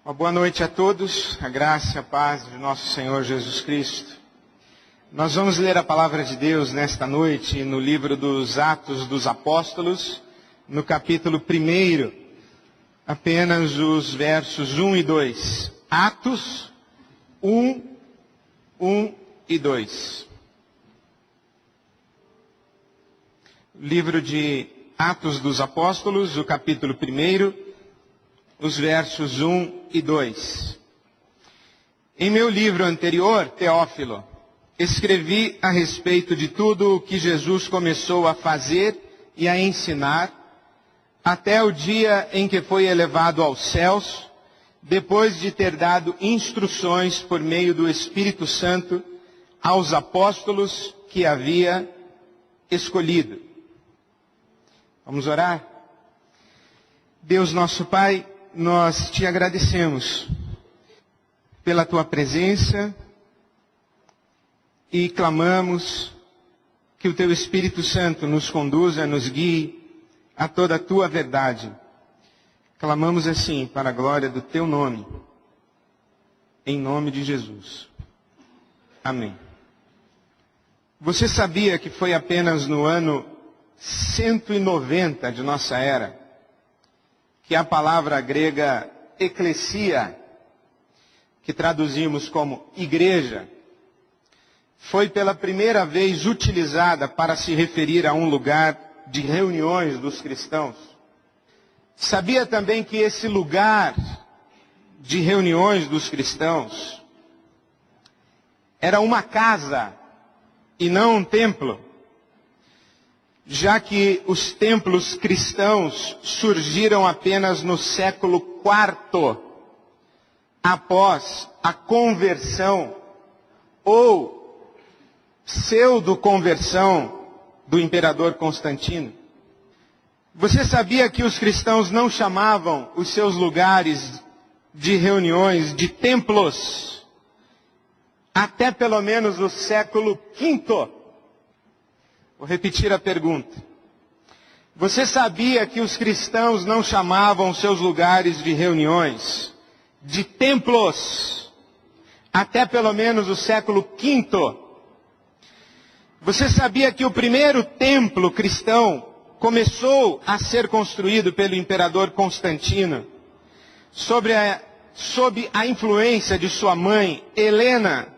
Uma boa noite a todos, a graça e a paz de nosso Senhor Jesus Cristo. Nós vamos ler a palavra de Deus nesta noite no livro dos Atos dos Apóstolos, no capítulo 1, apenas os versos 1 e 2. Atos 1 e 2. Livro de Atos dos Apóstolos, o capítulo 1, os versos 1 e 2. Em meu livro anterior, Teófilo, escrevi a respeito de tudo o que Jesus começou a fazer e a ensinar, até o dia em que foi elevado aos céus, depois de ter dado instruções por meio do Espírito Santo aos apóstolos que havia escolhido. Vamos orar? Deus nosso Pai, nós te agradecemos pela tua presença e clamamos que o teu Espírito Santo nos conduza, nos guie a toda a tua verdade. Clamamos assim para a glória do teu nome, em nome de Jesus. Amém. Você sabia que foi apenas no ano 190 de nossa era que a palavra grega eclesia, que traduzimos como igreja, foi pela primeira vez utilizada para se referir a um lugar de reuniões dos cristãos? Sabia também que esse lugar de reuniões dos cristãos era uma casa e não um templo? Já que os templos cristãos surgiram apenas no século IV, após a conversão ou pseudo-conversão do imperador Constantino. Você sabia que os cristãos não chamavam os seus lugares de reuniões de templos até pelo menos o século V? Vou repetir a pergunta. Você sabia que os cristãos não chamavam seus lugares de reuniões de templos até pelo menos o século V? Você sabia que o primeiro templo cristão começou a ser construído pelo imperador Constantino sob a influência de sua mãe Helena,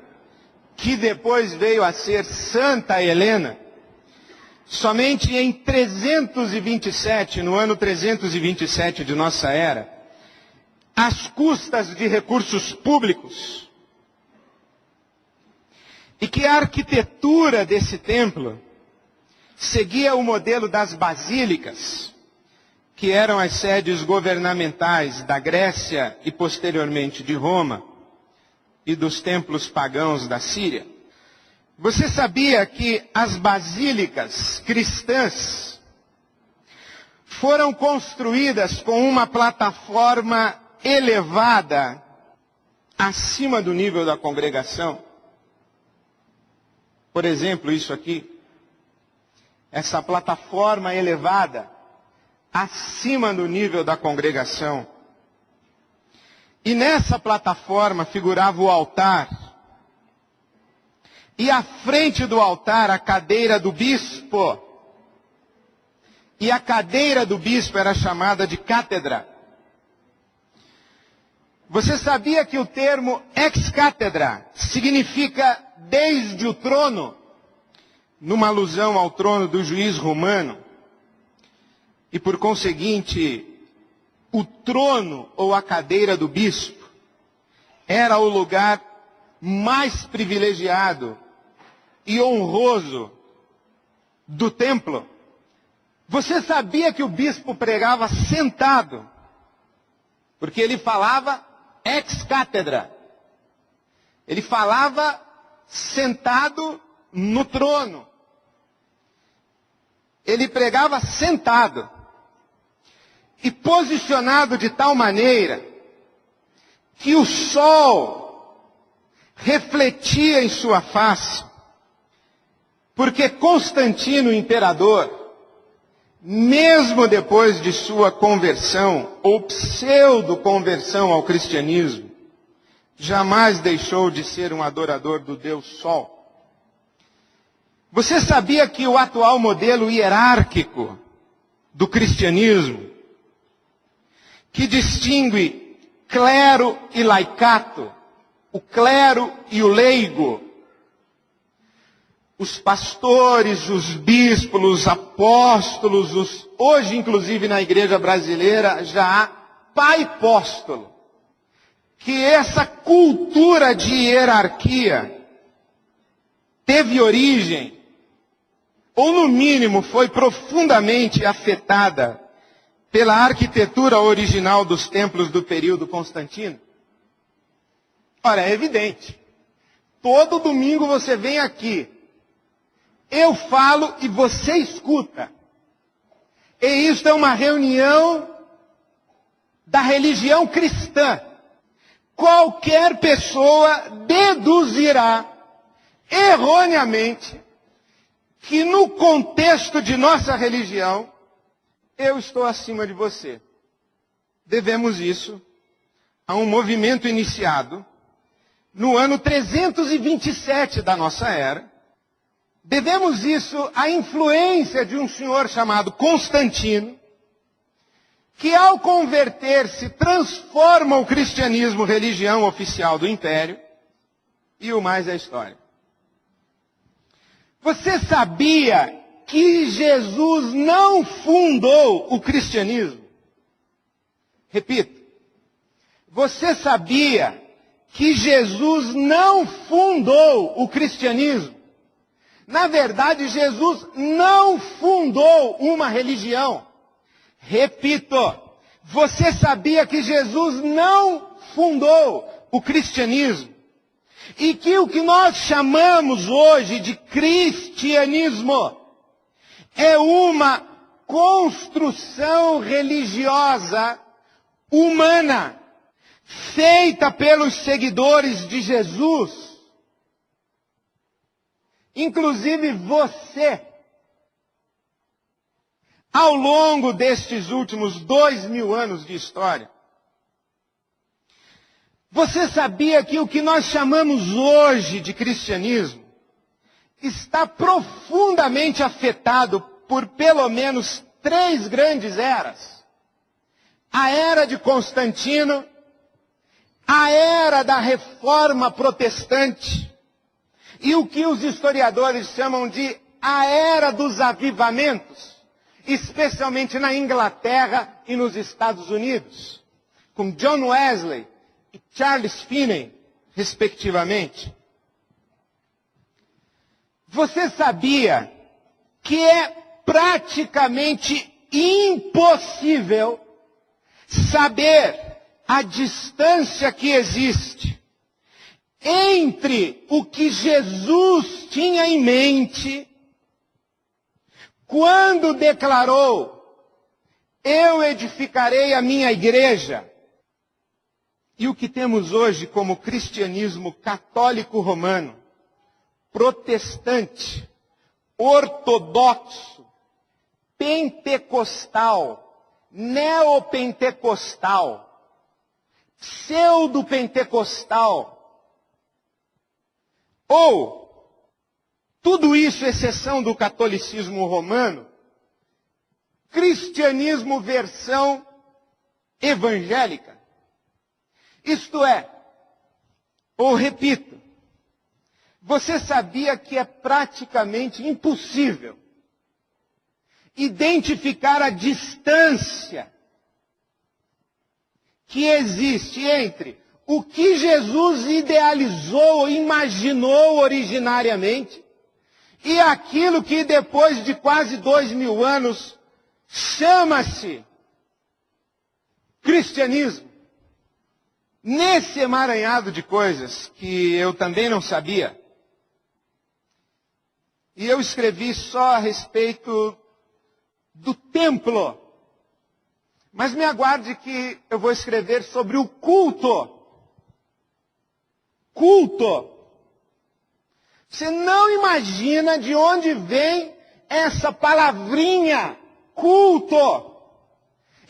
que depois veio a ser Santa Helena? Somente em 327, no ano 327 de nossa era, às custas de recursos públicos, e que a arquitetura desse templo seguia o modelo das basílicas, que eram as sedes governamentais da Grécia e posteriormente de Roma, e dos templos pagãos da Síria. Você sabia que as basílicas cristãs foram construídas com uma plataforma elevada acima do nível da congregação? Por exemplo, isso aqui, essa plataforma elevada acima do nível da congregação. E nessa plataforma figurava o altar. E à frente do altar, a cadeira do bispo. E a cadeira do bispo era chamada de cátedra. Você sabia que o termo ex-cátedra significa desde o trono, numa alusão ao trono do juiz romano? E por conseguinte, o trono ou a cadeira do bispo era o lugar mais privilegiado e honroso do templo. Você sabia que o bispo pregava sentado? Porque ele falava ex-cátedra. Ele falava sentado no trono. Ele pregava sentado. E posicionado de tal maneira que o sol refletia em sua face. Porque Constantino, o imperador, mesmo depois de sua conversão, ou pseudo-conversão ao cristianismo, jamais deixou de ser um adorador do Deus Sol. Você sabia que o atual modelo hierárquico do cristianismo, que distingue clero e laicato, o clero e o leigo, os pastores, os bispos, os apóstolos, hoje inclusive na igreja brasileira já há pai-apóstolo, que essa cultura de hierarquia teve origem, ou no mínimo foi profundamente afetada pela arquitetura original dos templos do período constantino? Ora, é evidente. Todo domingo você vem aqui, eu falo e você escuta. E isto é uma reunião da religião cristã. Qualquer pessoa deduzirá erroneamente que no contexto de nossa religião, eu estou acima de você. Devemos isso a um movimento iniciado no ano 327 da nossa era. Devemos isso à influência de um senhor chamado Constantino, que ao converter-se transforma o cristianismo religião oficial do império, e o mais é história. Você sabia que Jesus não fundou o cristianismo? Repito, você sabia que Jesus não fundou o cristianismo? Na verdade, Jesus não fundou uma religião. Repito, você sabia que Jesus não fundou o cristianismo? E que o que nós chamamos hoje de cristianismo é uma construção religiosa humana, feita pelos seguidores de Jesus. Inclusive você, ao longo destes últimos 2000 anos de história, você sabia que o que nós chamamos hoje de cristianismo está profundamente afetado por pelo menos 3 grandes eras? A era de Constantino, a era da Reforma Protestante e o que os historiadores chamam de a era dos avivamentos, especialmente na Inglaterra e nos Estados Unidos, com John Wesley e Charles Finney, respectivamente. Você sabia que é praticamente impossível saber a distância que existe entre o que Jesus tinha em mente quando declarou: eu edificarei a minha igreja, e o que temos hoje como cristianismo católico romano, protestante, ortodoxo, pentecostal, neopentecostal, pseudo-pentecostal, ou tudo isso, exceção do catolicismo romano, cristianismo versão evangélica. Isto é, ou repito, você sabia que é praticamente impossível identificar a distância que existe entre o que Jesus idealizou ou imaginou originariamente e aquilo que depois de quase 2000 anos chama-se cristianismo? Nesse emaranhado de coisas que eu também não sabia, e eu escrevi só a respeito do templo, mas me aguarde que eu vou escrever sobre o culto. Culto. Você não imagina de onde vem essa palavrinha culto.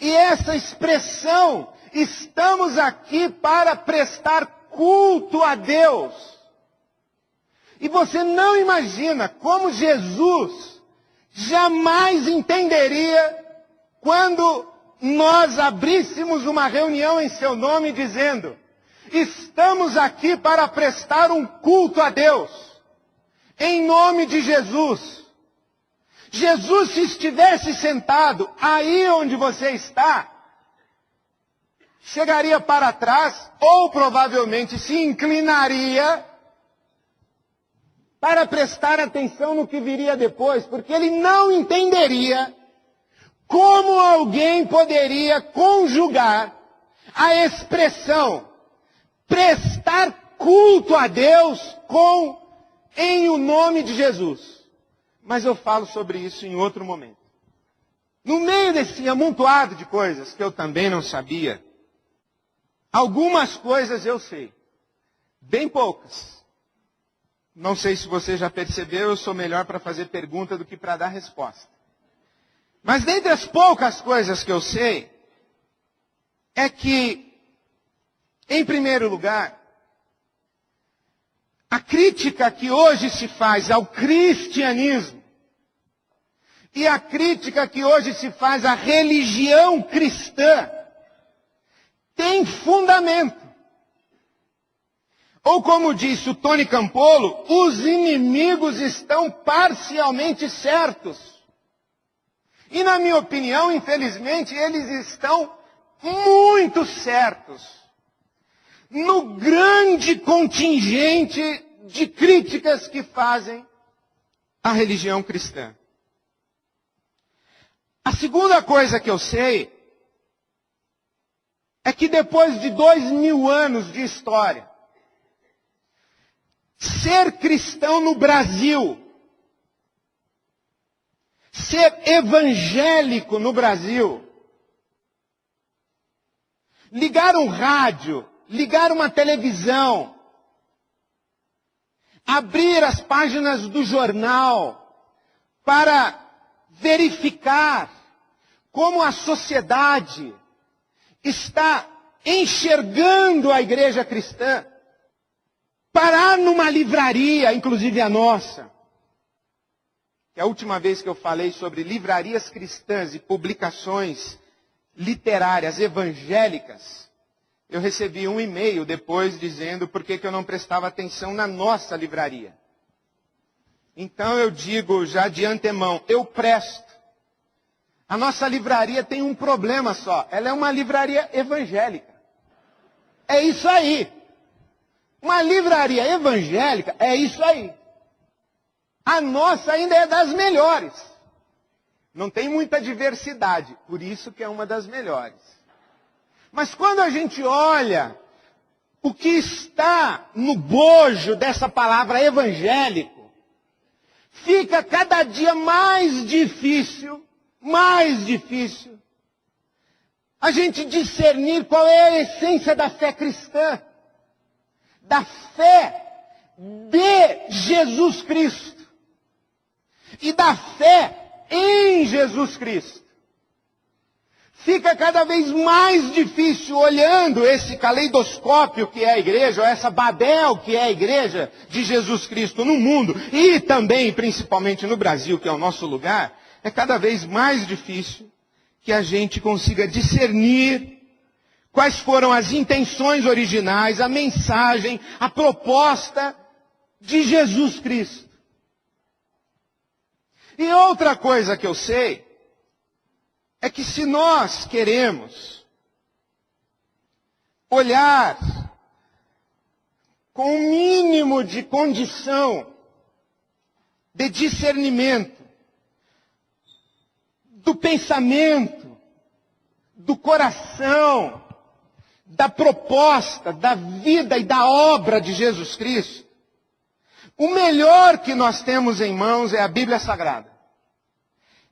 E essa expressão, estamos aqui para prestar culto a Deus. E você não imagina como Jesus jamais entenderia quando nós abríssemos uma reunião em seu nome dizendo: estamos aqui para prestar um culto a Deus, em nome de Jesus. Jesus, se estivesse sentado aí onde você está, chegaria para trás ou provavelmente se inclinaria para prestar atenção no que viria depois, porque ele não entenderia como alguém poderia conjugar a expressão prestar culto a Deus com em o nome de Jesus. Mas eu falo sobre isso em outro momento. No meio desse amontoado de coisas que eu também não sabia, algumas coisas eu sei. Bem poucas. Não sei se você já percebeu, eu sou melhor para fazer pergunta do que para dar resposta. Mas dentre as poucas coisas que eu sei, é que, em primeiro lugar, a crítica que hoje se faz ao cristianismo e a crítica que hoje se faz à religião cristã tem fundamento. Ou como disse o Tony Campolo, os inimigos estão parcialmente certos. E na minha opinião, infelizmente, eles estão muito certos no grande contingente de críticas que fazem à religião cristã. A segunda coisa que eu sei é que depois de 2000 anos de história, ser cristão no Brasil, ser evangélico no Brasil, ligar um rádio, ligar uma televisão, abrir as páginas do jornal para verificar como a sociedade está enxergando a igreja cristã, parar numa livraria, inclusive a nossa, que a última vez que eu falei sobre livrarias cristãs e publicações literárias evangélicas, eu recebi um e-mail depois dizendo por que eu não prestava atenção na nossa livraria. Então eu digo já de antemão, eu presto. A nossa livraria tem um problema só, ela é uma livraria evangélica. É isso aí. Uma livraria evangélica é isso aí. A nossa ainda é das melhores. Não tem muita diversidade, por isso que é uma das melhores. Mas quando a gente olha o que está no bojo dessa palavra evangélico, fica cada dia mais difícil a gente discernir qual é a essência da fé cristã, da fé de Jesus Cristo e da fé em Jesus Cristo. Fica cada vez mais difícil olhando esse caleidoscópio que é a igreja, ou essa Babel que é a igreja de Jesus Cristo no mundo, e também, principalmente no Brasil, que é o nosso lugar, é cada vez mais difícil que a gente consiga discernir quais foram as intenções originais, a mensagem, a proposta de Jesus Cristo. E outra coisa que eu sei é que se nós queremos olhar com o mínimo de condição de discernimento do pensamento, do coração, da proposta, da vida e da obra de Jesus Cristo, o melhor que nós temos em mãos é a Bíblia Sagrada.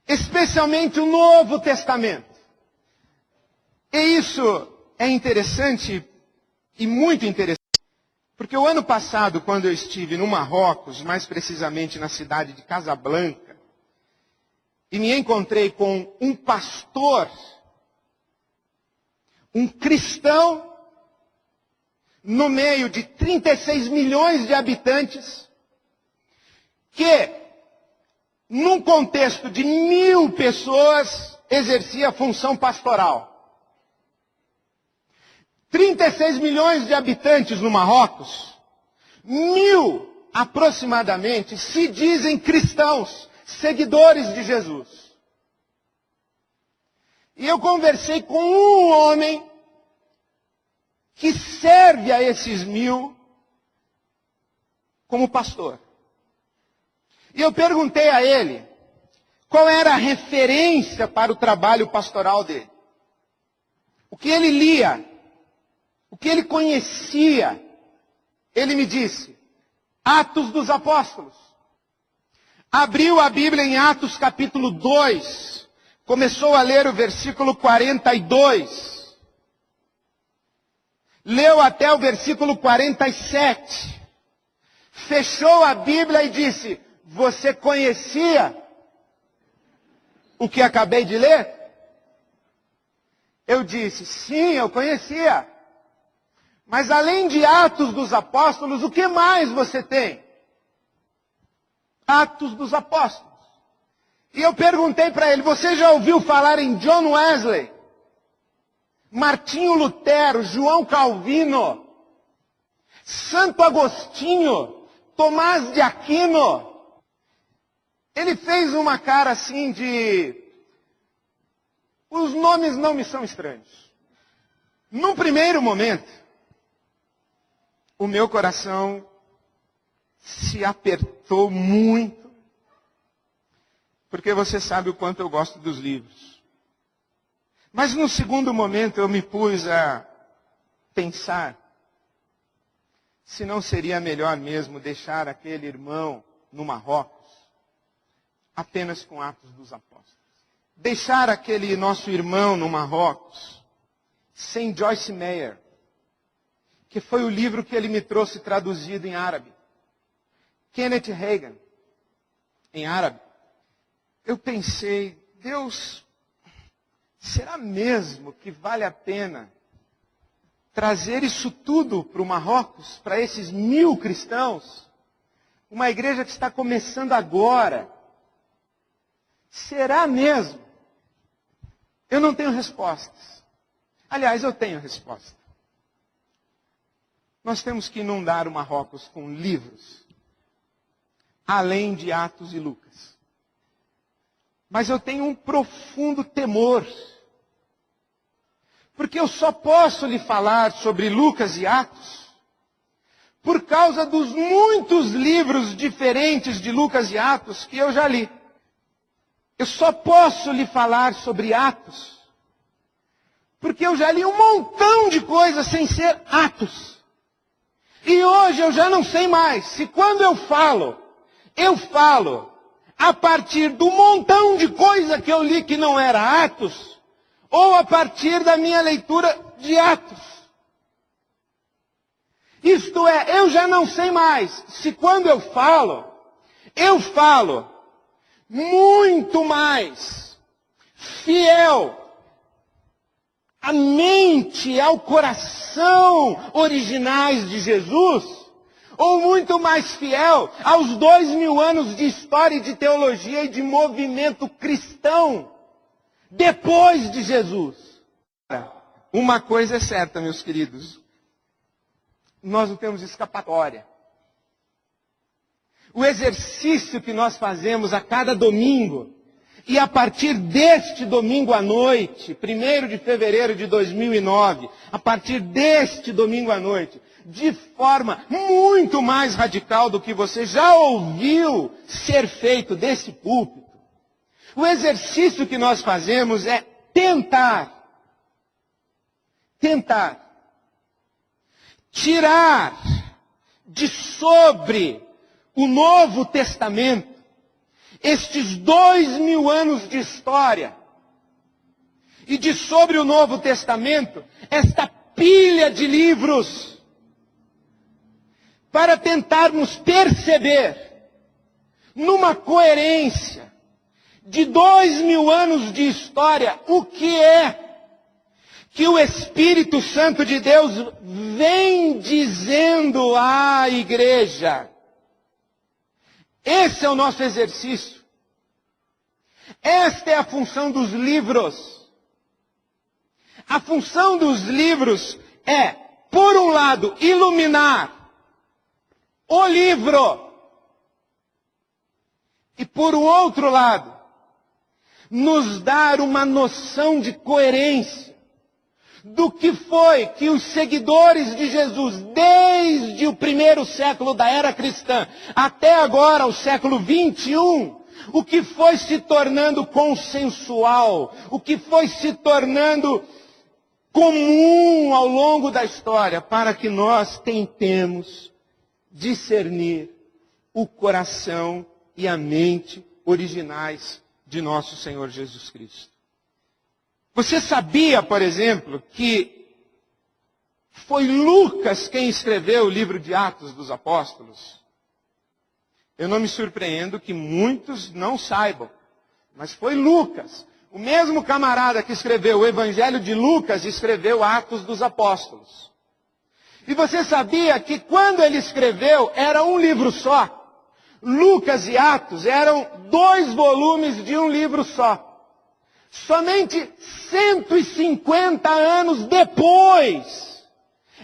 Especialmente o Novo Testamento. E isso é interessante e muito interessante. Porque o ano passado, quando eu estive no Marrocos, mais precisamente na cidade de Casablanca, e me encontrei com um pastor, um cristão, no meio de 36 milhões de habitantes, que, num contexto de 1.000 pessoas, exercia a função pastoral. 36 milhões de habitantes no Marrocos, 1.000 aproximadamente se dizem cristãos, seguidores de Jesus. E eu conversei com um homem que serve a esses 1.000 como pastor. E eu perguntei a ele qual era a referência para o trabalho pastoral dele. O que ele lia, o que ele conhecia. Ele me disse, Atos dos Apóstolos. Abriu a Bíblia em Atos capítulo 2, começou a ler o versículo 42. Leu até o versículo 47. Fechou a Bíblia e disse, você conhecia o que acabei de ler? Eu disse, sim, eu conhecia. Mas além de Atos dos Apóstolos, o que mais você tem? Atos dos Apóstolos. E eu perguntei para ele, você já ouviu falar em John Wesley? Martinho Lutero, João Calvino, Santo Agostinho, Tomás de Aquino? Ele fez uma cara assim de... Os nomes não me são estranhos. Num primeiro momento, o meu coração se apertou muito, porque você sabe o quanto eu gosto dos livros. Mas no segundo momento eu me pus a pensar se não seria melhor mesmo deixar aquele irmão no Marrocos apenas com Atos dos Apóstolos. Deixar aquele nosso irmão no Marrocos sem Joyce Meyer, que foi o livro que ele me trouxe traduzido em árabe. Kenneth Hagin, em árabe. Eu pensei, Deus, será mesmo que vale a pena trazer isso tudo para o Marrocos, para esses 1.000 cristãos? Uma igreja que está começando agora. Será mesmo? Eu não tenho respostas. Aliás, eu tenho resposta. Nós temos que inundar o Marrocos com livros, além de Atos e Lucas. Mas eu tenho um profundo temor, porque eu só posso lhe falar sobre Lucas e Atos por causa dos muitos livros diferentes de Lucas e Atos que eu já li. Eu só posso lhe falar sobre Atos porque eu já li um montão de coisas sem ser Atos. E hoje eu já não sei mais se quando eu falo a partir do montão de coisa que eu li que não era Atos, ou a partir da minha leitura de Atos. Isto é, eu já não sei mais se quando eu falo muito mais fiel à mente, ao coração originais de Jesus, ou muito mais fiel aos 2.000 anos de história e de teologia e de movimento cristão depois de Jesus. Uma coisa é certa, meus queridos, nós não temos escapatória. O exercício que nós fazemos a cada domingo, e a partir deste domingo à noite, 1º de fevereiro de 2009, a partir deste domingo à noite, de forma muito mais radical do que você já ouviu ser feito desse púlpito, o exercício que nós fazemos é tentar tirar de sobre o Novo Testamento estes 2.000 anos de história, e de sobre o Novo Testamento esta pilha de livros, para tentarmos perceber numa coerência de 2000 anos de história, o que é que o Espírito Santo de Deus vem dizendo à igreja? Esse é o nosso exercício. Esta é a função dos livros. A função dos livros é, por um lado, iluminar o livro. E por outro lado, nos dar uma noção de coerência do que foi que os seguidores de Jesus, desde o primeiro século da era cristã até agora, o século 21, o que foi se tornando consensual, o que foi se tornando comum ao longo da história, para que nós tentemos discernir o coração e a mente originais de nosso Senhor Jesus Cristo. Você sabia, por exemplo, que foi Lucas quem escreveu o livro de Atos dos Apóstolos? Eu não me surpreendo que muitos não saibam, mas foi Lucas. O mesmo camarada que escreveu o Evangelho de Lucas escreveu Atos dos Apóstolos. E você sabia que quando ele escreveu era um livro só? Lucas e Atos eram 2 volumes de um livro só. Somente 150 anos depois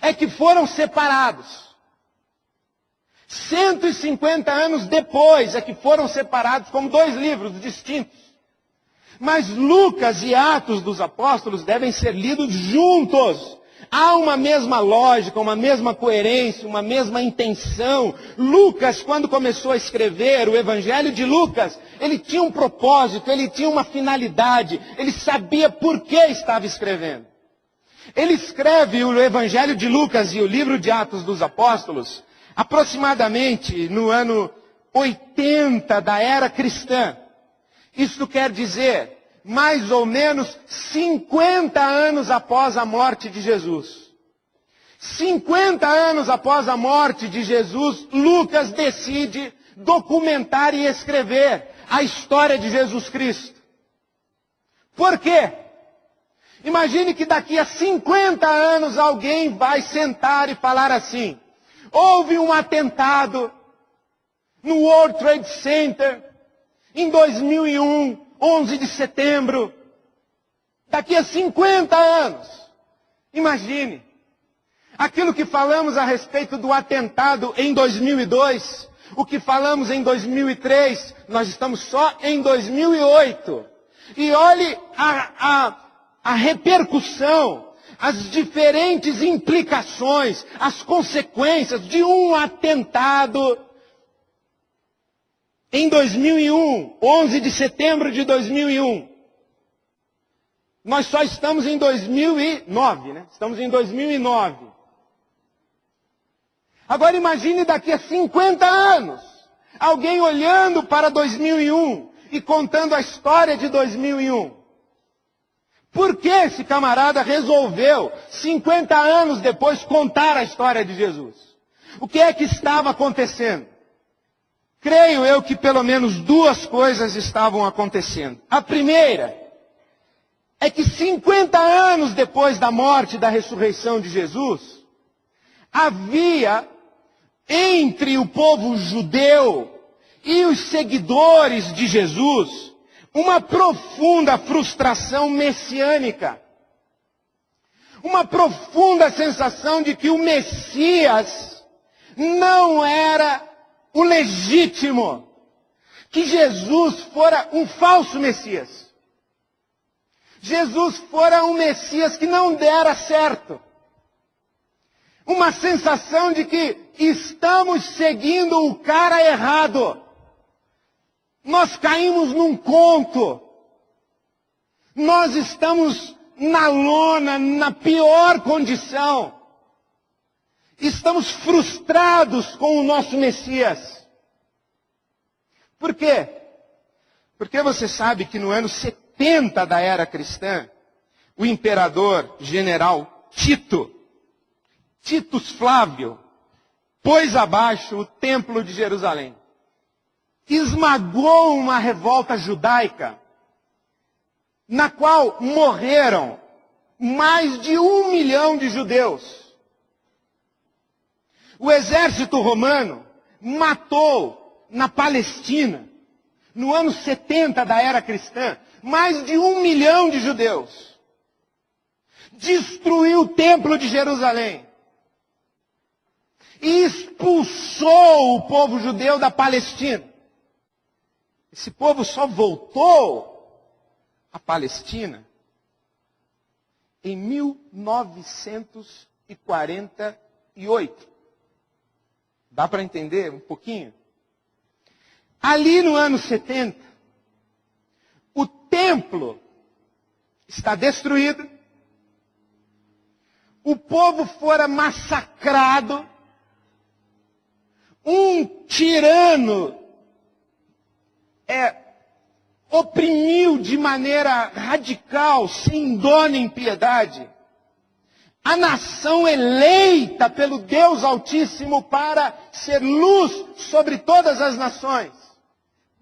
é que foram separados. 150 anos depois é que foram separados como 2 livros distintos. Mas Lucas e Atos dos Apóstolos devem ser lidos juntos. Há uma mesma lógica, uma mesma coerência, uma mesma intenção. Lucas, quando começou a escrever o Evangelho de Lucas, ele tinha um propósito, ele tinha uma finalidade, ele sabia por que estava escrevendo. Ele escreve o Evangelho de Lucas e o livro de Atos dos Apóstolos aproximadamente no ano 80 da era cristã. Isto quer dizer, mais ou menos 50 anos após a morte de Jesus. 50 anos após a morte de Jesus, Lucas decide documentar e escrever a história de Jesus Cristo. Por quê? Imagine que daqui a 50 anos alguém vai sentar e falar assim: houve um atentado no World Trade Center em 2001, 11 de setembro. Daqui a 50 anos. Imagine. Aquilo que falamos a respeito do atentado em 2002, o que falamos em 2003, nós estamos só em 2008. E olhe a repercussão, as diferentes implicações, as consequências de um atentado em 2001, 11 de setembro de 2001. Nós só estamos em 2009, né? Estamos em 2009. Agora imagine daqui a 50 anos, alguém olhando para 2001 e contando a história de 2001. Por que esse camarada resolveu, 50 anos depois, contar a história de Jesus? O que é que estava acontecendo? Creio eu que pelo menos 2 coisas estavam acontecendo. A primeira é que 50 anos depois da morte e da ressurreição de Jesus, havia entre o povo judeu e os seguidores de Jesus uma profunda frustração messiânica. Uma profunda sensação de que o Messias não era o legítimo, que Jesus fora um falso Messias. Jesus fora um Messias que não dera certo. Uma sensação de que estamos seguindo o cara errado. Nós caímos num conto. Nós estamos na lona, na pior condição. Estamos frustrados com o nosso Messias. Por quê? Porque você sabe que no ano 70 da era cristã, o imperador general Tito, Titus Flávio, pôs abaixo o templo de Jerusalém. esmagou uma revolta judaica, na qual morreram mais de 1 milhão de judeus. O exército romano matou na Palestina, no ano 70 da era cristã, mais de 1 milhão de judeus. Destruiu o templo de Jerusalém. E expulsou o povo judeu da Palestina. Esse povo só voltou à Palestina em 1948. Dá para entender um pouquinho? Ali no ano 70, o templo está destruído, o povo fora massacrado, um tirano oprimiu de maneira radical, sem dó nem piedade, a nação eleita pelo Deus Altíssimo para ser luz sobre todas as nações.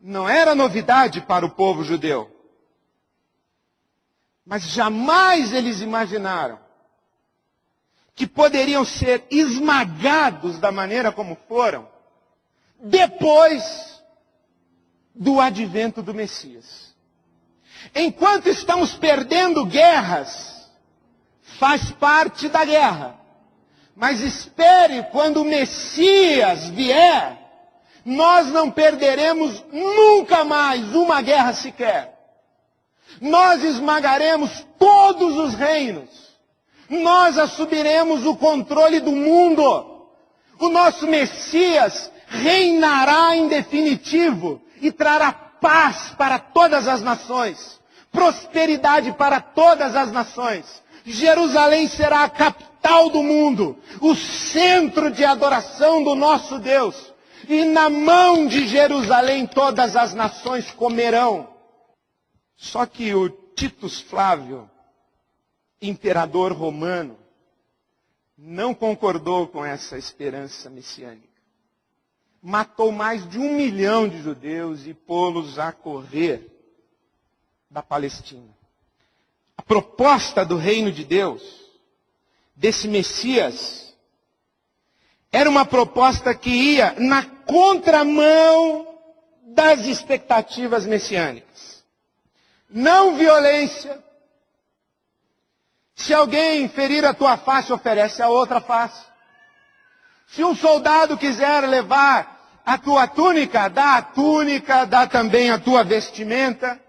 Não era novidade para o povo judeu. Mas jamais eles imaginaram que poderiam ser esmagados da maneira como foram, depois do advento do Messias. Enquanto estamos perdendo guerras, faz parte da guerra. Mas espere, quando o Messias vier, nós não perderemos nunca mais uma guerra sequer. Nós esmagaremos todos os reinos. Nós assumiremos o controle do mundo. O nosso Messias reinará em definitivo e trará paz para todas as nações, prosperidade para todas as nações. Jerusalém será a capital do mundo, o centro de adoração do nosso Deus. E na mão de Jerusalém todas as nações comerão. Só que o Titus Flávio, imperador romano, não concordou com essa esperança messiânica. Matou mais de 1 milhão de judeus e pô-los a correr da Palestina. A proposta do reino de Deus, desse Messias, era uma proposta que ia na contramão das expectativas messiânicas. Não violência. Se alguém ferir a tua face, oferece a outra face. Se um soldado quiser levar a tua túnica, dá também a tua vestimenta.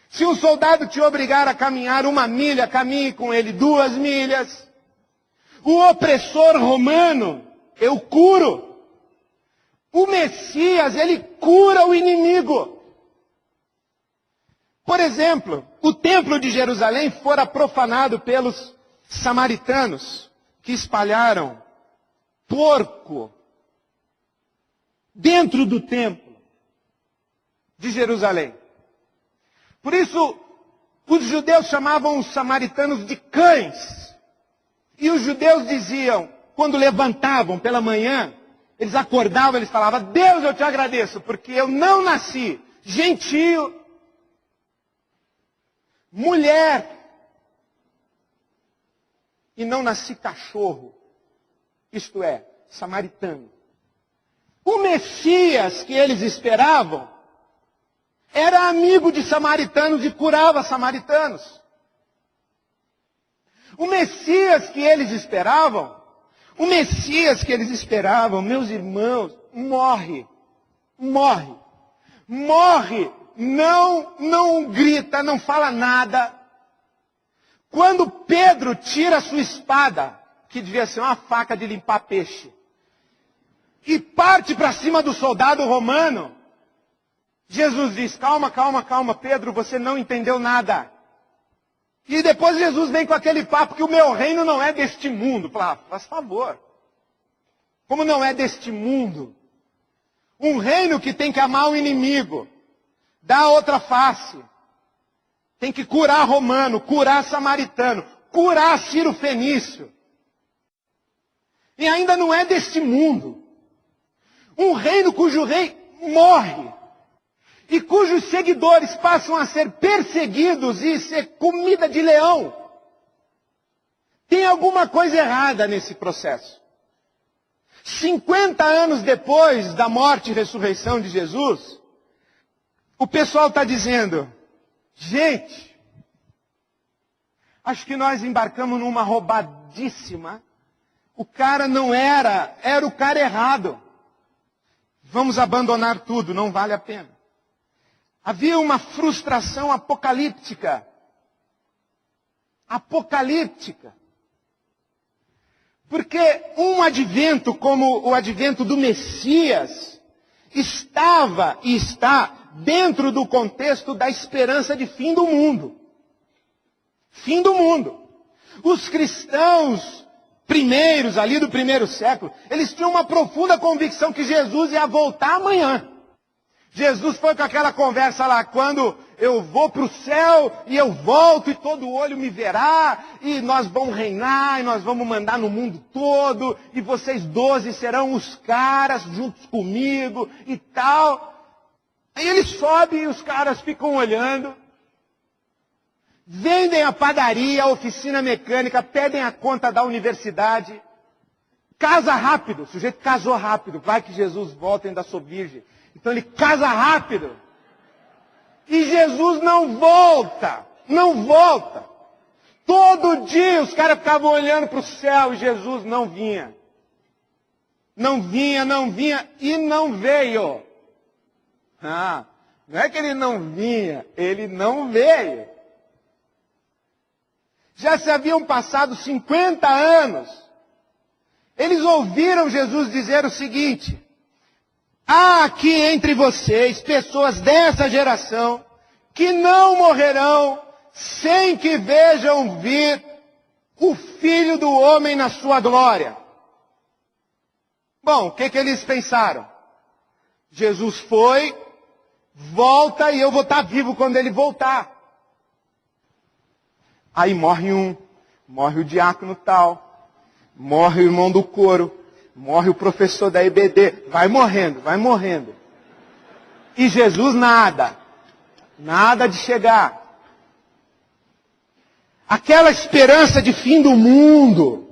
Se um soldado te obrigar a caminhar 1 milha, caminhe com ele 2 milhas. O opressor romano, eu curo. O Messias, ele cura o inimigo. Por exemplo, o templo de Jerusalém fora profanado pelos samaritanos, que espalharam porco dentro do templo de Jerusalém. Por isso, os judeus chamavam os samaritanos de cães. E os judeus diziam, quando levantavam pela manhã, eles acordavam, eles falavam: Deus, eu te agradeço, porque eu não nasci gentio, mulher, e não nasci cachorro, isto é, samaritano. O Messias que eles esperavam era amigo de samaritanos e curava samaritanos. O Messias que eles esperavam, meus irmãos, morre, não grita, não fala nada. Quando Pedro tira a sua espada, que devia ser uma faca de limpar peixe, e parte para cima do soldado romano, Jesus diz: calma, Pedro, você não entendeu nada. E depois Jesus vem com aquele papo que o meu reino não é deste mundo. Fala: faz favor. Como não é deste mundo? Um reino que tem que amar o inimigo, dar a outra face. Tem que curar romano, curar samaritano, curar Ciro Fenício. E ainda não é deste mundo. Um reino cujo rei morre. e cujos seguidores passam a ser perseguidos e ser comida de leão. Tem alguma coisa errada nesse processo. 50 anos depois da morte e ressurreição de Jesus, o pessoal está dizendo, gente, acho que nós embarcamos numa roubadíssima. O cara não era o cara errado. Vamos abandonar tudo, não vale a pena. Havia uma frustração apocalíptica. Apocalíptica. Porque um advento como o advento do Messias estava e está dentro do contexto da esperança de fim do mundo. Fim do mundo. Os cristãos primeiros, ali do primeiro século, eles tinham uma profunda convicção que Jesus ia voltar amanhã. Jesus foi com aquela conversa lá, quando eu vou para o céu e eu volto e todo olho me verá, e nós vamos reinar, e nós vamos mandar no mundo todo, e vocês 12 serão os caras juntos comigo e tal. Aí ele sobe e os caras ficam olhando, vendem a padaria, a oficina mecânica, pedem a conta da universidade, casa rápido, o sujeito casou rápido, vai que Jesus volta, ainda sou virgem. Então ele casa rápido. E Jesus não volta. Não volta. Todo dia os caras ficavam olhando para o céu e Jesus não vinha. Não vinha, não vinha e não veio. Não é que ele não vinha, ele não veio. Já se haviam passado 50 anos. Eles ouviram Jesus dizer o seguinte: há aqui entre vocês pessoas dessa geração que não morrerão sem que vejam vir o Filho do Homem na sua glória. Bom, o que eles pensaram? Jesus foi, volta e eu vou estar vivo quando ele voltar. Aí morre um, morre o diácono tal, morre o irmão do coro, morre o professor da EBD, vai morrendo, vai morrendo. E Jesus nada, nada de chegar. Aquela esperança de fim do mundo,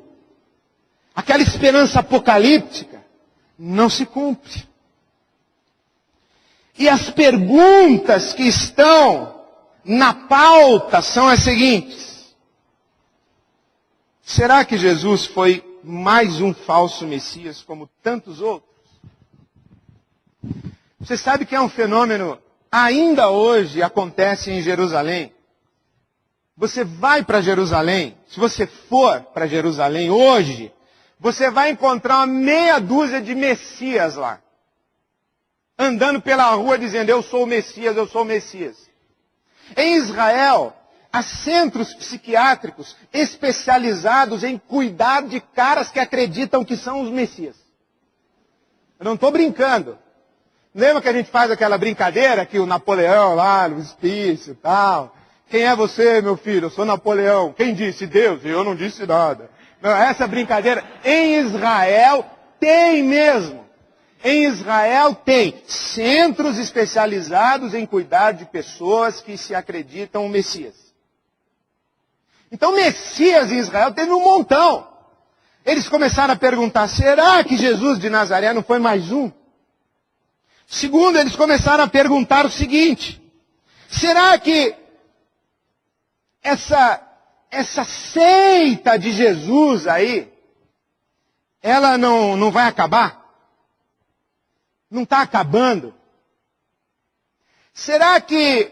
aquela esperança apocalíptica, não se cumpre. E as perguntas que estão na pauta são as seguintes: será que Jesus foi mais um falso Messias, como tantos outros? Você sabe que é um fenômeno, ainda hoje acontece em Jerusalém. Você vai para Jerusalém, se você for para Jerusalém hoje, você vai encontrar uma meia dúzia de Messias lá. Andando pela rua dizendo, eu sou o Messias, eu sou o Messias. Em Israel, há centros psiquiátricos especializados em cuidar de caras que acreditam que são os Messias. Eu não estou brincando. Lembra que a gente faz aquela brincadeira que o Napoleão lá, no hospício e tal? Quem é você, meu filho? Eu sou Napoleão. Quem disse? Deus. Eu não disse nada. Não, essa brincadeira, em Israel, tem mesmo. Em Israel tem centros especializados em cuidar de pessoas que se acreditam o Messias. Então, Messias em Israel teve um montão. Eles começaram a perguntar, será que Jesus de Nazaré não foi mais um? Segundo, eles começaram a perguntar o seguinte, será que essa seita de Jesus aí, ela não vai acabar? Não está acabando? Será que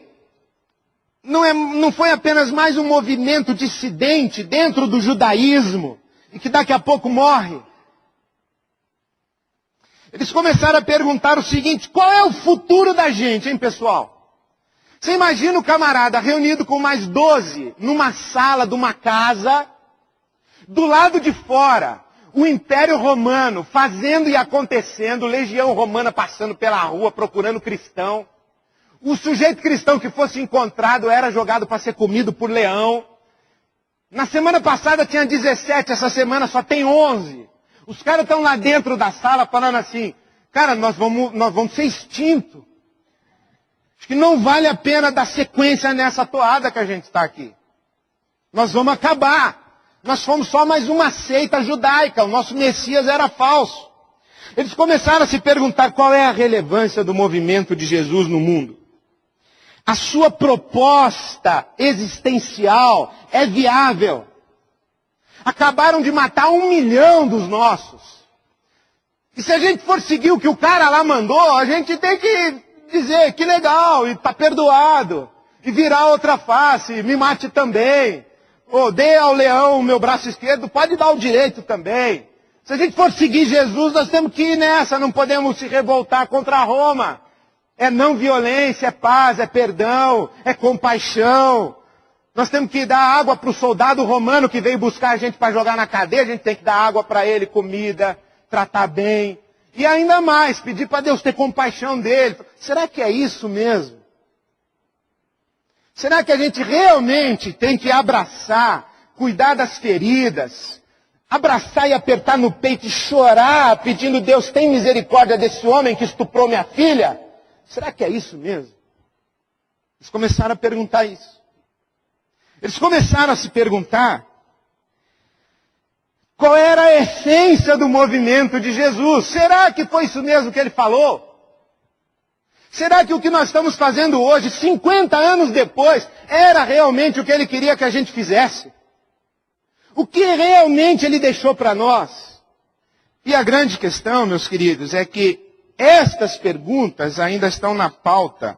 não foi apenas mais um movimento dissidente dentro do judaísmo e que daqui a pouco morre? Eles começaram a perguntar o seguinte, qual é o futuro da gente, hein, pessoal? Você imagina o camarada reunido com mais 12 numa sala de uma casa, do lado de fora, o Império Romano fazendo e acontecendo, legião romana passando pela rua procurando cristão. O sujeito cristão que fosse encontrado era jogado para ser comido por leão. Na semana passada tinha 17, essa semana só tem 11. Os caras estão lá dentro da sala falando assim, cara, nós vamos ser extintos. Acho que não vale a pena dar sequência nessa toada que a gente está aqui. Nós vamos acabar. Nós fomos só mais uma seita judaica. O nosso Messias era falso. Eles começaram a se perguntar qual é a relevância do movimento de Jesus no mundo. A sua proposta existencial é viável. Acabaram de matar 1 milhão dos nossos. E se a gente for seguir o que o cara lá mandou, a gente tem que dizer que legal, e tá perdoado. E virar outra face, me mate também. Ou dê ao leão o meu braço esquerdo, pode dar o direito também. Se a gente for seguir Jesus, nós temos que ir nessa, não podemos se revoltar contra Roma. É não violência, é paz, é perdão, é compaixão. Nós temos que dar água para o soldado romano que veio buscar a gente para jogar na cadeia, a gente tem que dar água para ele, comida, tratar bem. E ainda mais, pedir para Deus ter compaixão dele. Será que é isso mesmo? Será que a gente realmente tem que abraçar, cuidar das feridas, abraçar e apertar no peito e chorar, pedindo Deus tem misericórdia desse homem que estuprou minha filha? Será que é isso mesmo? Eles começaram a perguntar isso. Eles começaram a se perguntar qual era a essência do movimento de Jesus. Será que foi isso mesmo que ele falou? Será que o que nós estamos fazendo hoje, 50 anos depois, era realmente o que ele queria que a gente fizesse? O que realmente ele deixou para nós? E a grande questão, meus queridos, é que estas perguntas ainda estão na pauta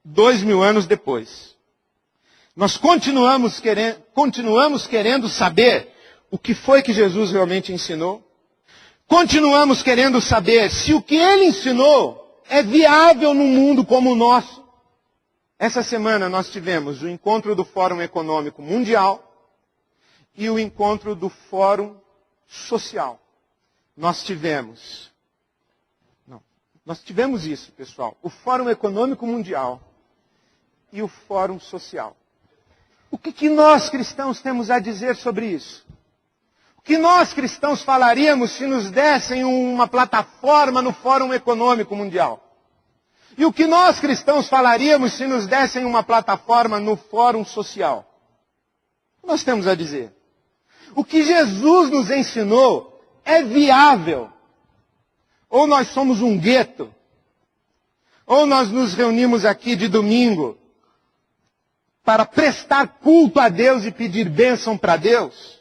2000 anos depois. Nós continuamos querendo saber o que foi que Jesus realmente ensinou. Continuamos querendo saber se o que ele ensinou é viável num mundo como o nosso. Essa semana nós tivemos o encontro do Fórum Econômico Mundial e o encontro do Fórum Social. Nós tivemos isso, pessoal. O Fórum Econômico Mundial e o Fórum Social. O que nós cristãos temos a dizer sobre isso? O que nós cristãos falaríamos se nos dessem uma plataforma no Fórum Econômico Mundial? E o que nós cristãos falaríamos se nos dessem uma plataforma no Fórum Social? O que nós temos a dizer? O que Jesus nos ensinou é viável. Ou nós somos um gueto, ou nós nos reunimos aqui de domingo para prestar culto a Deus e pedir bênção para Deus,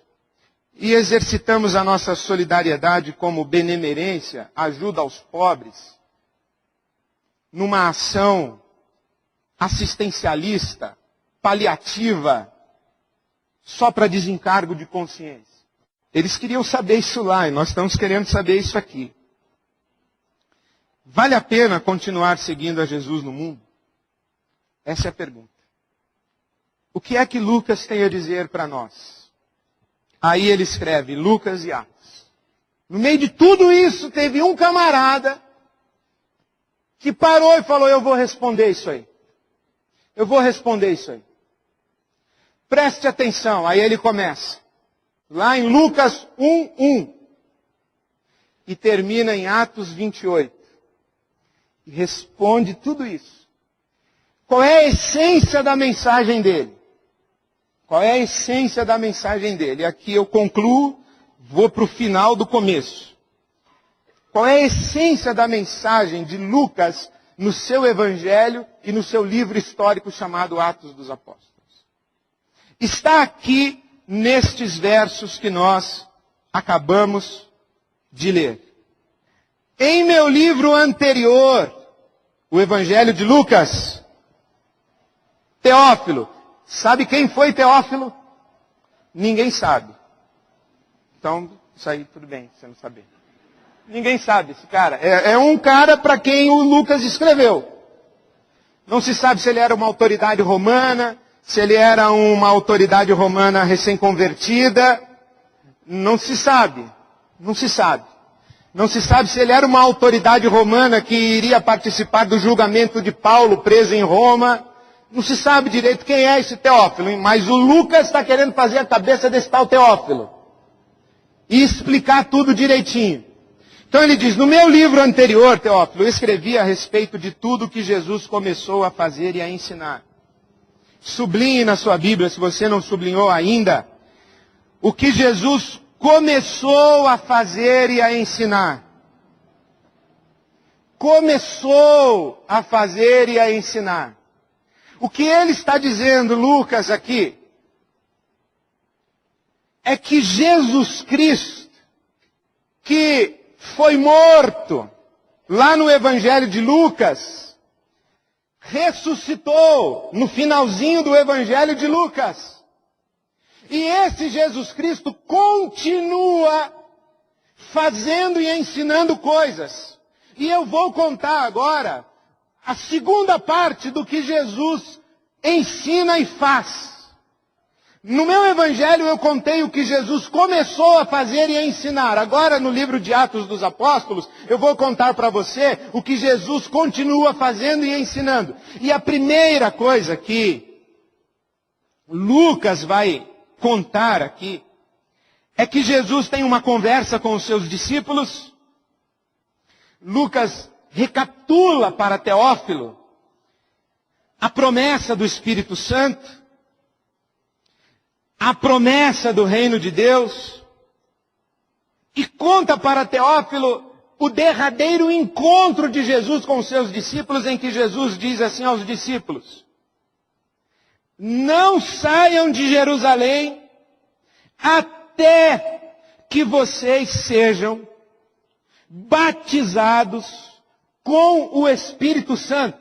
e exercitamos a nossa solidariedade como benemerência, ajuda aos pobres, numa ação assistencialista, paliativa, só para desencargo de consciência. Eles queriam saber isso lá, e nós estamos querendo saber isso aqui. Vale a pena continuar seguindo a Jesus no mundo? Essa é a pergunta. O que é que Lucas tem a dizer para nós? Aí ele escreve Lucas e Atos. No meio de tudo isso, teve um camarada que parou e falou, eu vou responder isso aí. Eu vou responder isso aí. Preste atenção, aí ele começa. Lá em Lucas 1:1. E termina em Atos 28. E responde tudo isso. Qual é a essência da mensagem dele? Qual é a essência da mensagem dele? Aqui eu concluo, vou para o final do começo. Qual é a essência da mensagem de Lucas no seu evangelho e no seu livro histórico chamado Atos dos Apóstolos? Está aqui nestes versos que nós acabamos de ler. Em meu livro anterior, o Evangelho de Lucas, Teófilo. Sabe quem foi Teófilo? Ninguém sabe. Então, isso aí tudo bem, você não saber. Ninguém sabe esse cara. É um cara para quem o Lucas escreveu. Não se sabe se ele era uma autoridade romana, se ele era uma autoridade romana recém-convertida. Não se sabe. Não se sabe. Não se sabe se ele era uma autoridade romana que iria participar do julgamento de Paulo preso em Roma. Não se sabe direito quem é esse Teófilo, mas o Lucas está querendo fazer a cabeça desse tal Teófilo. E explicar tudo direitinho. Então ele diz, no meu livro anterior, Teófilo, eu escrevi a respeito de tudo que Jesus começou a fazer e a ensinar. Sublinhe na sua Bíblia, se você não sublinhou ainda, o que Jesus começou a fazer e a ensinar. Começou a fazer e a ensinar. O que ele está dizendo, Lucas, aqui, é que Jesus Cristo, que foi morto lá no Evangelho de Lucas, ressuscitou no finalzinho do Evangelho de Lucas. E esse Jesus Cristo continua fazendo e ensinando coisas. E eu vou contar agora a segunda parte do que Jesus ensina e faz. No meu evangelho eu contei o que Jesus começou a fazer e a ensinar. Agora no livro de Atos dos Apóstolos, eu vou contar para você o que Jesus continua fazendo e ensinando. E a primeira coisa que Lucas vai contar aqui é que Jesus tem uma conversa com os seus discípulos. Lucas recapitula para Teófilo a promessa do Espírito Santo, a promessa do reino de Deus, e conta para Teófilo o derradeiro encontro de Jesus com os seus discípulos, em que Jesus diz assim aos discípulos: não saiam de Jerusalém até que vocês sejam batizados com o Espírito Santo.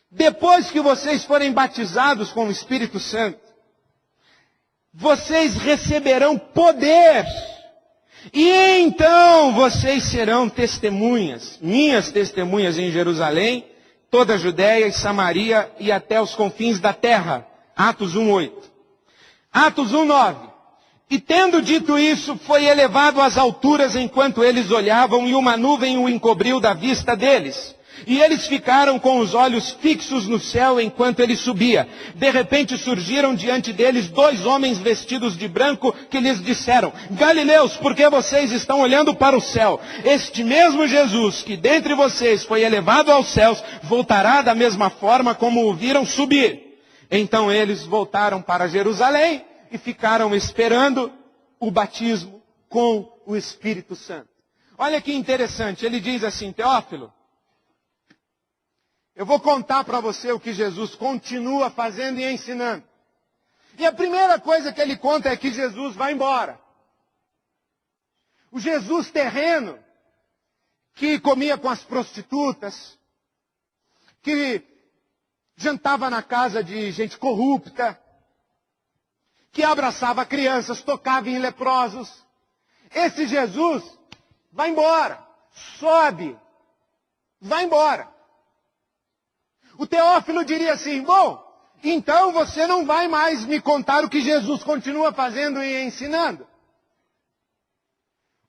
Depois que vocês forem batizados com o Espírito Santo, vocês receberão poder. E então vocês serão testemunhas, minhas testemunhas em Jerusalém, toda a Judéia e Samaria e até os confins da terra. Atos 1:8. Atos 1:9. E tendo dito isso, foi elevado às alturas enquanto eles olhavam, e uma nuvem o encobriu da vista deles. E eles ficaram com os olhos fixos no céu enquanto ele subia. De repente surgiram diante deles 2 homens vestidos de branco que lhes disseram: Galileus, por que vocês estão olhando para o céu? Este mesmo Jesus que dentre vocês foi elevado aos céus, voltará da mesma forma como o viram subir. Então eles voltaram para Jerusalém e ficaram esperando o batismo com o Espírito Santo. Olha que interessante, ele diz assim: Teófilo, eu vou contar para você o que Jesus continua fazendo e ensinando. E a primeira coisa que ele conta é que Jesus vai embora. O Jesus terreno, que comia com as prostitutas, que jantava na casa de gente corrupta, que abraçava crianças, tocava em leprosos. Esse Jesus vai embora, sobe, vai embora. O Teófilo diria assim: bom, então você não vai mais me contar o que Jesus continua fazendo e ensinando.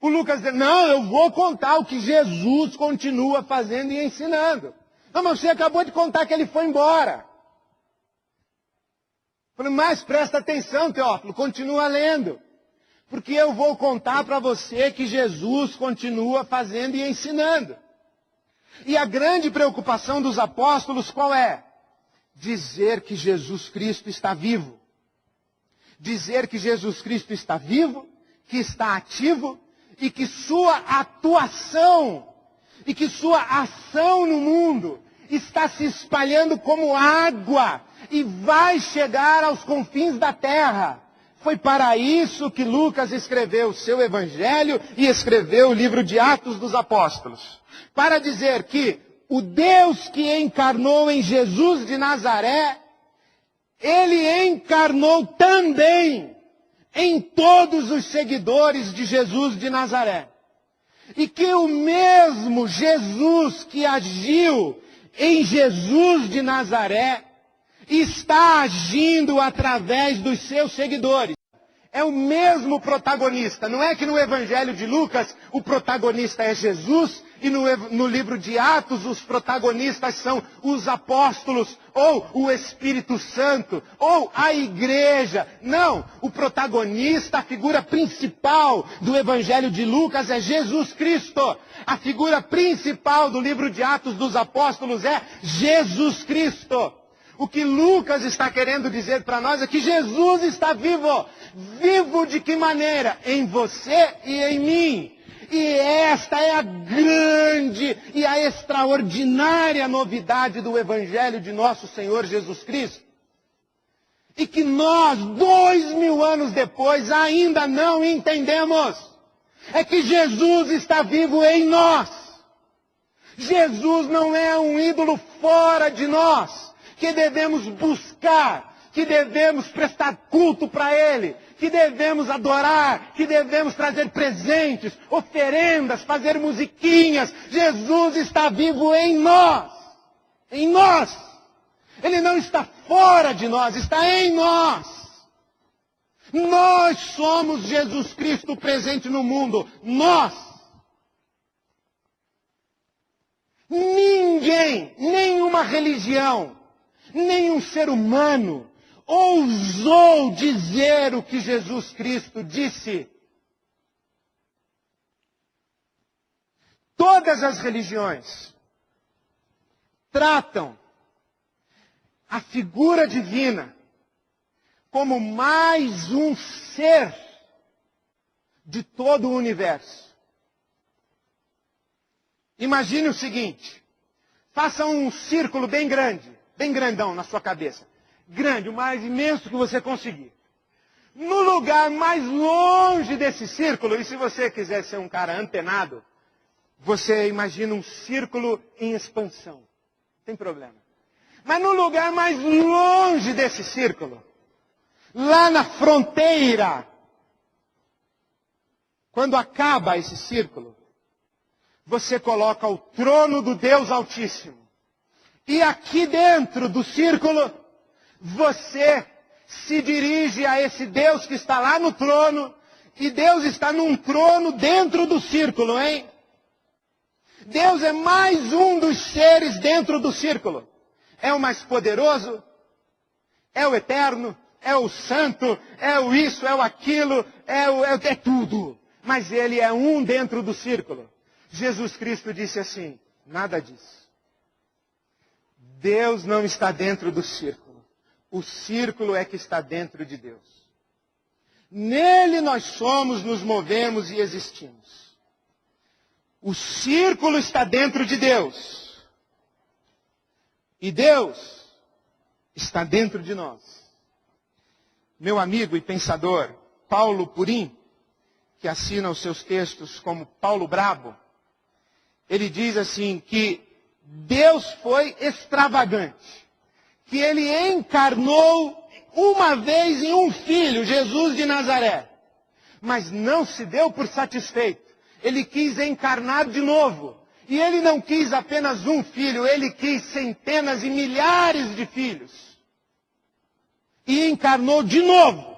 O Lucas diz: não, eu vou contar o que Jesus continua fazendo e ensinando. Não, mas você acabou de contar que ele foi embora. Mas presta atenção, Teófilo, continua lendo. Porque eu vou contar para você que Jesus continua fazendo e ensinando. E a grande preocupação dos apóstolos qual é? Dizer que Jesus Cristo está vivo. Dizer que Jesus Cristo está vivo, que está ativo, e que sua atuação, e que sua ação no mundo está se espalhando como água, e vai chegar aos confins da terra. Foi para isso que Lucas escreveu o seu evangelho e escreveu o livro de Atos dos Apóstolos. Para dizer que o Deus que encarnou em Jesus de Nazaré, ele encarnou também em todos os seguidores de Jesus de Nazaré. E que o mesmo Jesus que agiu em Jesus de Nazaré, está agindo através dos seus seguidores. É o mesmo protagonista. Não é que no Evangelho de Lucas o protagonista é Jesus e no livro de Atos os protagonistas são os apóstolos ou o Espírito Santo, ou a igreja. Não, o protagonista, a figura principal do Evangelho de Lucas é Jesus Cristo. A figura principal do livro de Atos dos Apóstolos é Jesus Cristo. O que Lucas está querendo dizer para nós é que Jesus está vivo. Vivo de que maneira? Em você e em mim. E esta é a grande e a extraordinária novidade do Evangelho de nosso Senhor Jesus Cristo. E que nós, 2000 anos depois, ainda não entendemos. É que Jesus está vivo em nós. Jesus não é um ídolo fora de nós, que devemos buscar, que devemos prestar culto para Ele, que devemos adorar, que devemos trazer presentes, oferendas, fazer musiquinhas. Jesus está vivo em nós. Em nós. Ele não está fora de nós, está em nós. Nós somos Jesus Cristo presente no mundo. Nós. Ninguém, nenhuma religião, nenhum ser humano ousou dizer o que Jesus Cristo disse. Todas as religiões tratam a figura divina como mais um ser de todo o universo. Imagine o seguinte, faça um círculo bem grande, bem grandão na sua cabeça. Grande, o mais imenso que você conseguir. No lugar mais longe desse círculo, e se você quiser ser um cara antenado, você imagina um círculo em expansão. Não tem problema. Mas no lugar mais longe desse círculo, lá na fronteira, quando acaba esse círculo, você coloca o trono do Deus Altíssimo. E aqui dentro do círculo, você se dirige a esse Deus que está lá no trono, e Deus está num trono dentro do círculo, hein? Deus é mais um dos seres dentro do círculo. É o mais poderoso, é o eterno, é o santo, é o isso, é o aquilo, é tudo. Mas ele é um dentro do círculo. Jesus Cristo disse assim, nada disso. Deus não está dentro do círculo. O círculo é que está dentro de Deus. Nele nós somos, nos movemos e existimos. O círculo está dentro de Deus. E Deus está dentro de nós. Meu amigo e pensador, Paulo Purim, que assina os seus textos como Paulo Brabo, ele diz assim que Deus foi extravagante. Que ele encarnou uma vez em um filho, Jesus de Nazaré. Mas não se deu por satisfeito. Ele quis encarnar de novo. E ele não quis apenas um filho, ele quis centenas e milhares de filhos. E encarnou de novo.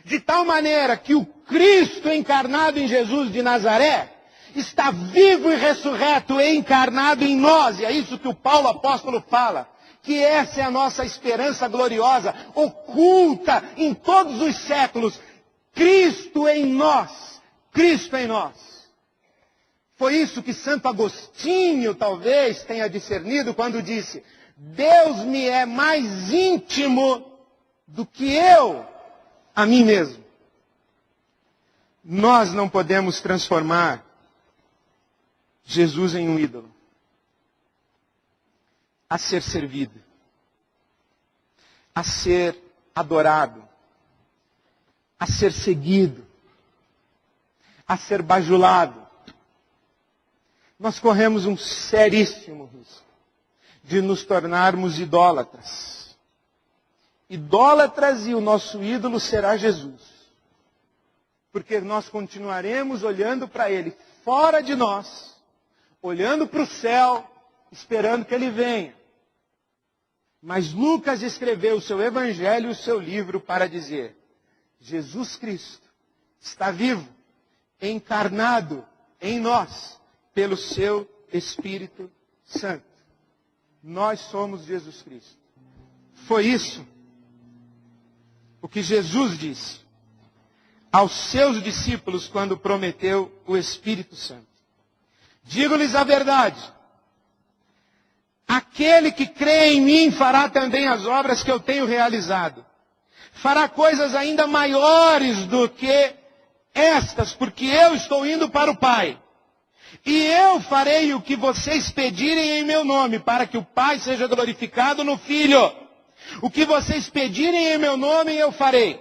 De tal maneira que o Cristo encarnado em Jesus de Nazaré está vivo e ressurreto e encarnado em nós. E é isso que o Paulo apóstolo fala. Que essa é a nossa esperança gloriosa, oculta em todos os séculos. Cristo em nós. Cristo em nós. Foi isso que Santo Agostinho talvez tenha discernido quando disse: Deus me é mais íntimo do que eu a mim mesmo. Nós não podemos transformar Jesus em um ídolo a ser servido, a ser adorado, a ser seguido, a ser bajulado. Nós corremos um seríssimo risco de nos tornarmos idólatras. Idólatras, e o nosso ídolo será Jesus. Porque nós continuaremos olhando para Ele fora de nós, olhando para o céu, esperando que Ele venha. Mas Lucas escreveu o seu evangelho e o seu livro para dizer: Jesus Cristo está vivo, encarnado em nós, pelo seu Espírito Santo. Nós somos Jesus Cristo. Foi isso o que Jesus disse aos seus discípulos quando prometeu o Espírito Santo. Digo-lhes a verdade. Aquele que crê em mim fará também as obras que eu tenho realizado. Fará coisas ainda maiores do que estas, porque eu estou indo para o Pai. E eu farei o que vocês pedirem em meu nome, para que o Pai seja glorificado no Filho. O que vocês pedirem em meu nome, eu farei.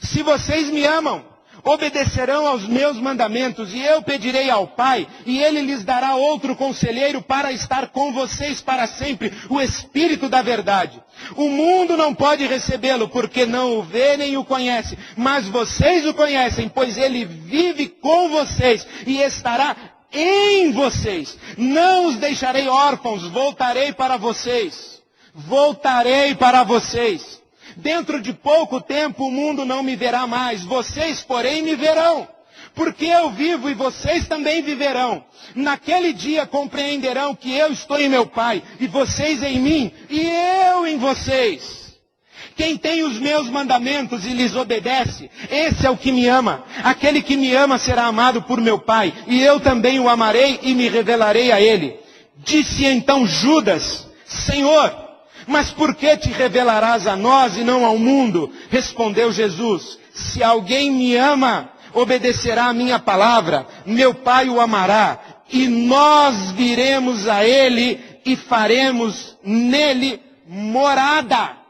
Se vocês me amam, obedecerão aos meus mandamentos, e eu pedirei ao Pai, e Ele lhes dará outro conselheiro para estar com vocês para sempre, o Espírito da verdade. O mundo não pode recebê-lo, porque não o vê nem o conhece, mas vocês o conhecem, pois Ele vive com vocês e estará em vocês. Não os deixarei órfãos, voltarei para vocês. Voltarei para vocês. Dentro de pouco tempo o mundo não me verá mais, vocês, porém, me verão. Porque eu vivo e vocês também viverão. Naquele dia compreenderão que eu estou em meu Pai, e vocês em mim, e eu em vocês. Quem tem os meus mandamentos e lhes obedece, esse é o que me ama. Aquele que me ama será amado por meu Pai, e eu também o amarei e me revelarei a ele. Disse então Judas: Senhor, mas por que te revelarás a nós e não ao mundo? Respondeu Jesus: se alguém me ama, obedecerá a minha palavra, meu Pai o amará, e nós viremos a ele e faremos nele morada.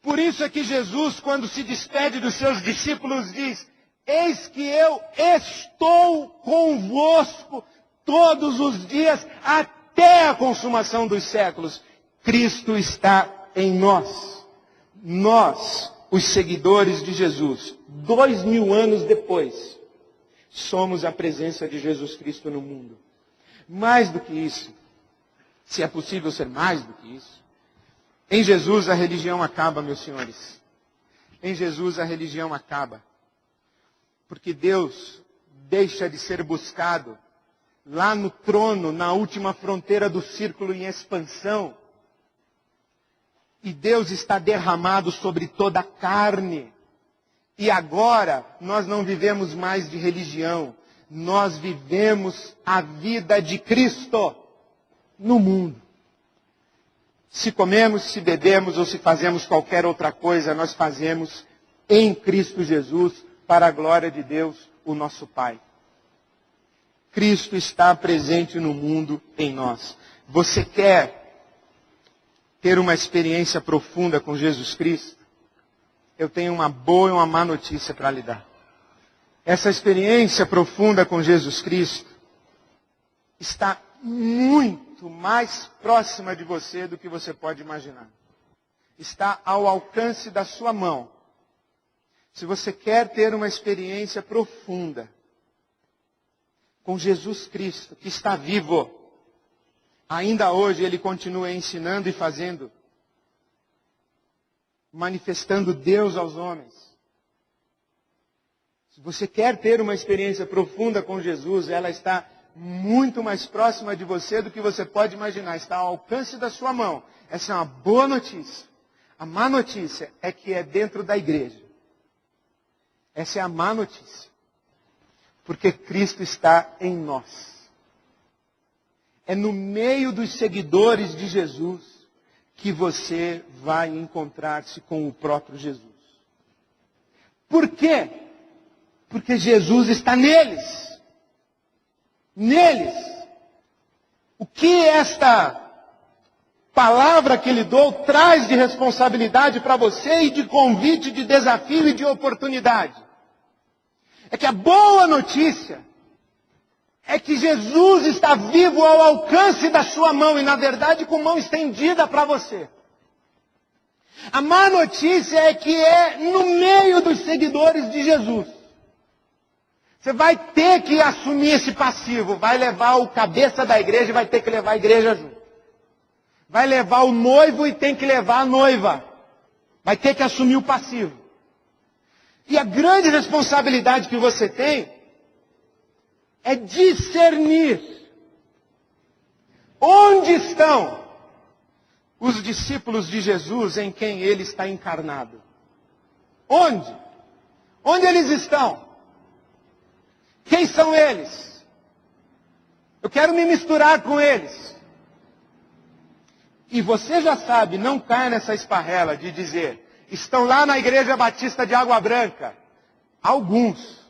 Por isso é que Jesus, quando se despede dos seus discípulos, diz: eis que eu estou convosco todos os dias até a consumação dos séculos. Cristo está em nós. Nós, os seguidores de Jesus, 2000 anos depois, somos a presença de Jesus Cristo no mundo. Mais do que isso, se é possível ser mais do que isso, em Jesus a religião acaba, meus senhores. Em Jesus a religião acaba. Porque Deus deixa de ser buscado lá no trono, na última fronteira do círculo em expansão. E Deus está derramado sobre toda a carne. E agora nós não vivemos mais de religião. Nós vivemos a vida de Cristo no mundo. Se comemos, se bebemos ou se fazemos qualquer outra coisa, nós fazemos em Cristo Jesus, para a glória de Deus, o nosso Pai. Cristo está presente no mundo em nós. Você quer ter uma experiência profunda com Jesus Cristo? Eu tenho uma boa e uma má notícia para lhe dar. Essa experiência profunda com Jesus Cristo está muito mais próxima de você do que você pode imaginar. Está ao alcance da sua mão. Se você quer ter uma experiência profunda com Jesus Cristo, que está vivo, ainda hoje Ele continua ensinando e fazendo, manifestando Deus aos homens. Se você quer ter uma experiência profunda com Jesus, ela está muito mais próxima de você do que você pode imaginar. Está ao alcance da sua mão. Essa é uma boa notícia. A má notícia é que é dentro da igreja. Essa é a má notícia. Porque Cristo está em nós. É no meio dos seguidores de Jesus que você vai encontrar-se com o próprio Jesus. Por quê? Porque Jesus está neles. Neles. O que esta palavra que lhe dou traz de responsabilidade para você e de convite, de desafio e de oportunidade? É que a boa notícia é que Jesus está vivo ao alcance da sua mão e, na verdade, com mão estendida para você. A má notícia é que é no meio dos seguidores de Jesus. Você vai ter que assumir esse passivo. Vai levar o cabeça da igreja e vai ter que levar a igreja junto. Vai levar o noivo e tem que levar a noiva. Vai ter que assumir o passivo. E a grande responsabilidade que você tem é discernir onde estão os discípulos de Jesus em quem ele está encarnado. Onde? Onde eles estão? Quem são eles? Eu quero me misturar com eles. E você já sabe, não caia nessa esparrela de dizer, estão lá na Igreja Batista de Água Branca. Alguns.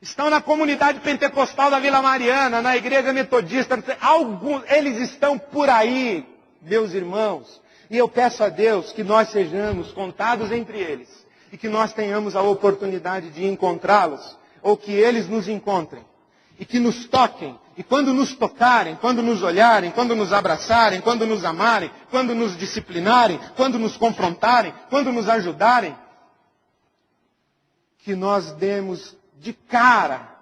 Estão na comunidade pentecostal da Vila Mariana, na Igreja Metodista. Alguns, eles estão por aí, meus irmãos. E eu peço a Deus que nós sejamos contados entre eles. E que nós tenhamos a oportunidade de encontrá-los. Ou que eles nos encontrem. E que nos toquem. E quando nos tocarem, quando nos olharem, quando nos abraçarem, quando nos amarem, quando nos disciplinarem, quando nos confrontarem, quando nos ajudarem, que nós demos de cara,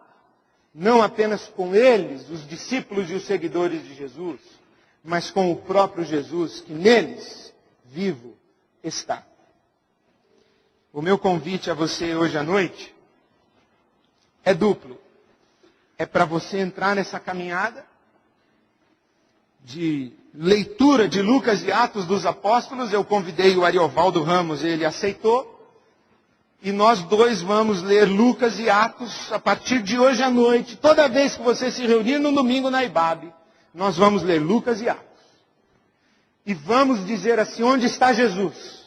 não apenas com eles, os discípulos e os seguidores de Jesus, mas com o próprio Jesus, que neles, vivo, está. O meu convite a você hoje à noite é duplo. É para você entrar nessa caminhada de leitura de Lucas e Atos dos Apóstolos. Eu convidei o Ariovaldo Ramos, ele aceitou. E nós dois vamos ler Lucas e Atos a partir de hoje à noite. Toda vez que você se reunir no domingo na IBAB, nós vamos ler Lucas e Atos. E vamos dizer assim, onde está Jesus?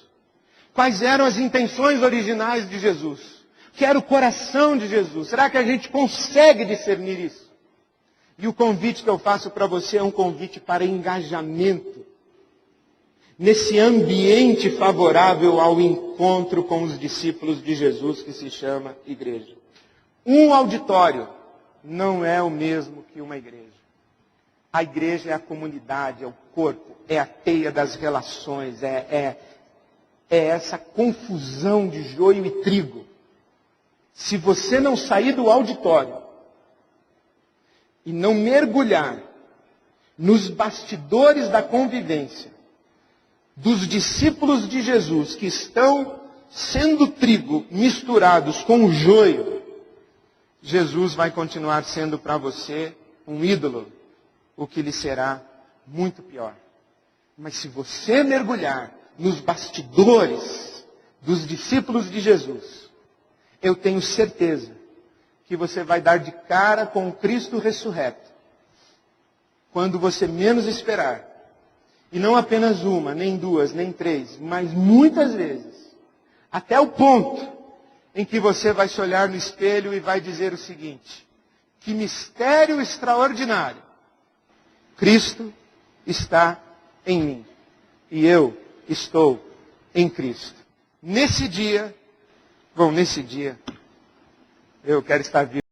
Quais eram as intenções originais de Jesus? Que era o coração de Jesus. Será que a gente consegue discernir isso? E o convite que eu faço para você é um convite para engajamento. Nesse ambiente favorável ao encontro com os discípulos de Jesus que se chama igreja. Um auditório não é o mesmo que uma igreja. A igreja é a comunidade, é o corpo, é a teia das relações, é essa confusão de joio e trigo. Se você não sair do auditório e não mergulhar nos bastidores da convivência dos discípulos de Jesus que estão sendo trigo misturados com o joio, Jesus vai continuar sendo para você um ídolo, o que lhe será muito pior. Mas se você mergulhar nos bastidores dos discípulos de Jesus, eu tenho certeza que você vai dar de cara com o Cristo ressurreto. Quando você menos esperar. E não apenas uma, nem duas, nem três, mas muitas vezes. Até o ponto em que você vai se olhar no espelho e vai dizer o seguinte: que mistério extraordinário. Cristo está em mim. E eu estou em Cristo. Nesse dia, eu quero estar vivo.